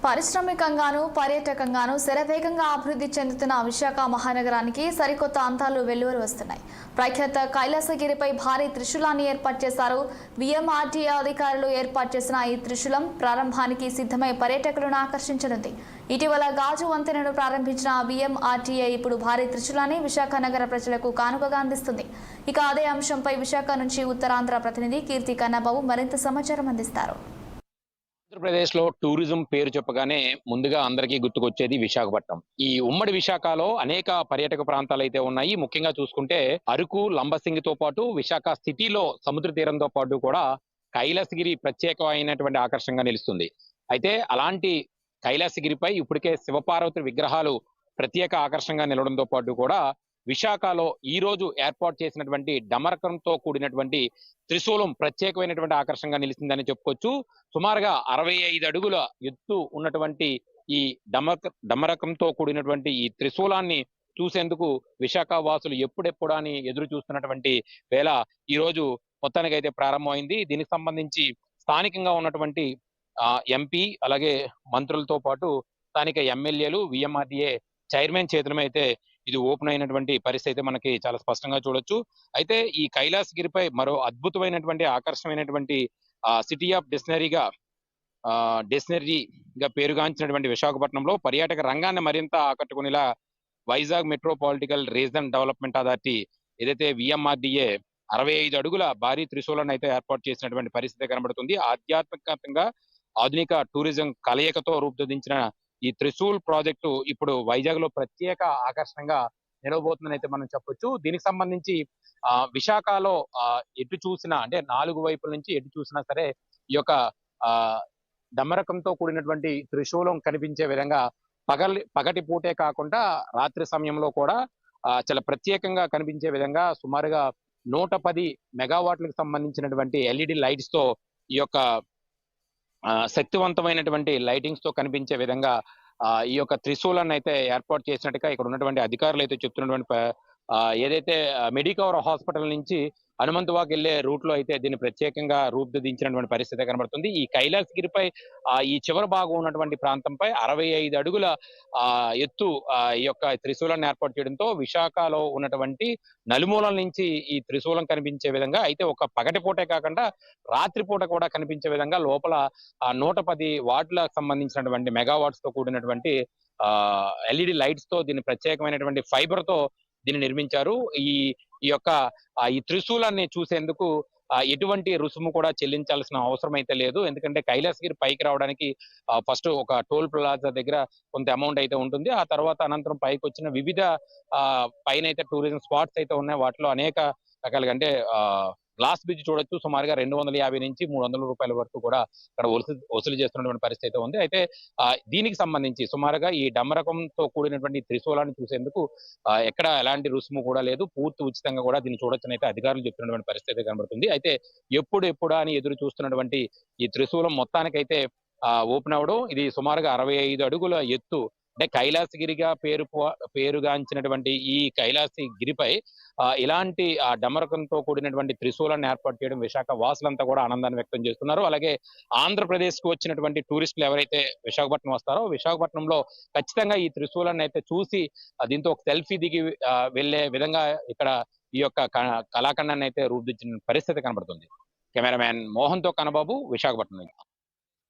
పారిశ్రామికంగాను పర్యాటకంగాను శరవేగంగా అభివృద్ధి చెందుతున్న విశాఖ మహానగరానికి సరికొత్త అందాలు వెలువరి వస్తున్నాయి. ప్రఖ్యాత కైలాసగిరిపై భారీ త్రిశూలాన్ని ఏర్పాటు చేశారు. విఎంఆర్టీఏ అధికారులు ఏర్పాటు చేసిన ఈ త్రిశూలం ప్రారంభానికి సిద్ధమై పర్యాటకులను ఆకర్షించనుంది. ఇటీవల గాజు వంతెనను ప్రారంభించిన విఎంఆర్టీఏ ఇప్పుడు భారీ త్రిశూలాన్ని విశాఖ నగర ప్రజలకు కానుకగా అందిస్తుంది. ఇక అదే అంశంపై విశాఖ నుంచి ఉత్తరాంధ్ర ప్రతినిధి కీర్తి కన్నబాబు మరింత సమాచారం అందిస్తారు. ఆంధ్రప్రదేశ్ లో టూరిజం పేరు చెప్పగానే ముందుగా అందరికీ గుర్తుకొచ్చేది విశాఖపట్నం. ఈ ఉమ్మడి విశాఖలో అనేక పర్యాటక ప్రాంతాలు అయితే ఉన్నాయి. ముఖ్యంగా చూసుకుంటే అరకు, లంబసింగి తో పాటు విశాఖ సిటీలో సముద్ర తీరంతో పాటు కూడా కైలాసగిరి ప్రత్యేకమైనటువంటి ఆకర్షణగా నిలుస్తుంది. అయితే అలాంటి కైలాసగిరిపై ఇప్పటికే శివపార్వతి విగ్రహాలు ప్రత్యేక ఆకర్షణగా నిలవడంతో పాటు కూడా విశాఖలో ఈ రోజు ఏర్పాటు చేసినటువంటి డమరకంతో కూడినటువంటి త్రిశూలం ప్రత్యేకమైనటువంటి ఆకర్షణగా నిలిచిందని చెప్పుకోవచ్చు. సుమారుగా 65 అడుగుల ఎత్తు ఉన్నటువంటి ఈ డమరకంతో కూడినటువంటి ఈ త్రిశూలాన్ని చూసేందుకు విశాఖ వాసులు ఎప్పుడెప్పుడు అని ఎదురు చూస్తున్నటువంటి వేళ ఈ రోజు మొత్తానికైతే ప్రారంభమైంది. దీనికి సంబంధించి స్థానికంగా ఉన్నటువంటి ఎంపీ అలాగే మంత్రులతో పాటు స్థానిక ఎమ్మెల్యేలు, విఎంఆర్డీఏ చైర్మన్ చేతులమైతే ఇది ఓపెన్ అయినటువంటి పరిస్థితి మనకి చాలా స్పష్టంగా చూడొచ్చు. అయితే ఈ కైలాసగిరిపై మరో అద్భుతమైనటువంటి ఆకర్షణమైనటువంటి సిటీ ఆఫ్ డెస్టినరీగా పేరుగాంచినటువంటి విశాఖపట్నంలో పర్యాటక రంగాన్ని మరింత ఆకట్టుకునేలా వైజాగ్ మెట్రోపాలిటికల్ రీజన్ డెవలప్మెంట్ అథారిటీ ఏదైతే విఎంఆర్డీఏ 65 అడుగుల భారీ త్రిశూలాన్ని అయితే ఏర్పాటు చేసినటువంటి పరిస్థితి కనబడుతుంది. ఆధ్యాత్మికంగా ఆధునిక టూరిజం కలయికతో రూపుదిద్దించిన ఈ త్రిశూల్ ప్రాజెక్టు ఇప్పుడు వైజాగ్ లో ప్రత్యేక ఆకర్షణగా నిలవబోతుందని అయితే మనం చెప్పొచ్చు. దీనికి సంబంధించి విశాఖలో ఎటు చూసినా అంటే 4 వైపుల నుంచి ఎటు చూసినా సరే ఈ యొక్క డమరకంతో కూడినటువంటి త్రిశూలం కనిపించే విధంగా పగటి పూటే కాకుండా రాత్రి సమయంలో కూడా చాలా ప్రత్యేకంగా కనిపించే విధంగా సుమారుగా 110 మెగావాట్లకు సంబంధించినటువంటి ఎల్ఈడి లైట్స్ తో ఈ యొక్క శక్తివంతమైనటువంటి లైటింగ్స్ తో కనిపించే విధంగా ఈ యొక్క త్రిశూలాన్ని అయితే ఏర్పాటు చేసినట్టుగా ఇక్కడ ఉన్నటువంటి అధికారులు అయితే చెప్తున్నటువంటి ఏదైతే మెడికవర్ హాస్పిటల్ నుంచి హనుమంతవాక్ వెళ్లే రూట్ లో అయితే దీన్ని ప్రత్యేకంగా రూపుదిద్దించినటువంటి పరిస్థితి కనబడుతుంది. ఈ కైలాసగిరిపై ఈ చివరి భాగం ఉన్నటువంటి ప్రాంతంపై 65 అడుగుల ఎత్తు ఈ యొక్క త్రిశూలాన్ని ఏర్పాటు చేయడంతో విశాఖలో ఉన్నటువంటి నలుమూలల నుంచి ఈ త్రిశూలం కనిపించే విధంగా అయితే ఒక పగటి పూటే కాకుండా రాత్రిపూట కూడా కనిపించే విధంగా లోపల 110 వాట్లకు సంబంధించినటువంటి మెగావాట్స్ తో కూడినటువంటి ఎల్ఈడి లైట్స్ తో దీన్ని ప్రత్యేకమైనటువంటి ఫైబర్ తో దీన్ని నిర్మించారు. ఈ యొక్క ఈ త్రిశూలాన్ని చూసేందుకు ఎటువంటి రుసుము కూడా చెల్లించాల్సిన అవసరం అయితే లేదు. ఎందుకంటే కైలాసగిరి పైకి రావడానికి ఫస్ట్ ఒక టోల్ ప్లాజా దగ్గర కొంత అమౌంట్ అయితే ఉంటుంది. ఆ తర్వాత అనంతరం పైకి వచ్చిన వివిధ పైన అయితే టూరిజం స్పాట్స్ అయితే ఉన్నాయి. వాటిలో అనేక రకాలుగా అంటే గ్లాస్ బ్రిడ్జ్ చూడొచ్చు. సుమారుగా 250 నుంచి 300 రూపాయల వరకు కూడా ఇక్కడ వసూలు చేస్తున్నటువంటి పరిస్థితి ఉంది. అయితే దీనికి సంబంధించి సుమారుగా ఈ డమరకంతో కూడినటువంటి త్రిశూలాన్ని చూసేందుకు ఎక్కడ ఎలాంటి రుసుము కూడా లేదు. పూర్తి ఉచితంగా కూడా దీన్ని చూడొచ్చని అయితే అధికారులు చెప్తున్నటువంటి పరిస్థితి కనబడుతుంది. అయితే ఎప్పుడు అని ఎదురు చూస్తున్నటువంటి ఈ త్రిశూలం మొత్తానికైతే ఓపెన్ అవడం, ఇది సుమారుగా 65 అడుగుల ఎత్తు అంటే కైలాసగిరిగా పేరుగాంచినటువంటి ఈ కైలాసగిరిపై ఇలాంటి డమరకంతో కూడినటువంటి త్రిశూలాన్ని ఏర్పాటు చేయడం విశాఖ వాసులంతా కూడా ఆనందాన్ని వ్యక్తం చేస్తున్నారు. అలాగే ఆంధ్రప్రదేశ్ కు వచ్చినటువంటి టూరిస్టులు ఎవరైతే విశాఖపట్నం వస్తారో విశాఖపట్నంలో ఖచ్చితంగా ఈ త్రిశూలాన్ని అయితే చూసి దీంతో ఒక సెల్ఫీ దిగి వెళ్లే విధంగా ఇక్కడ ఈ యొక్క కళాఖండాన్ని అయితే రూపుదిద్దిన పరిస్థితి కనబడుతుంది. కెమెరామ్యాన్ మోహన్ తో కన్నబాబు, విశాఖపట్నం.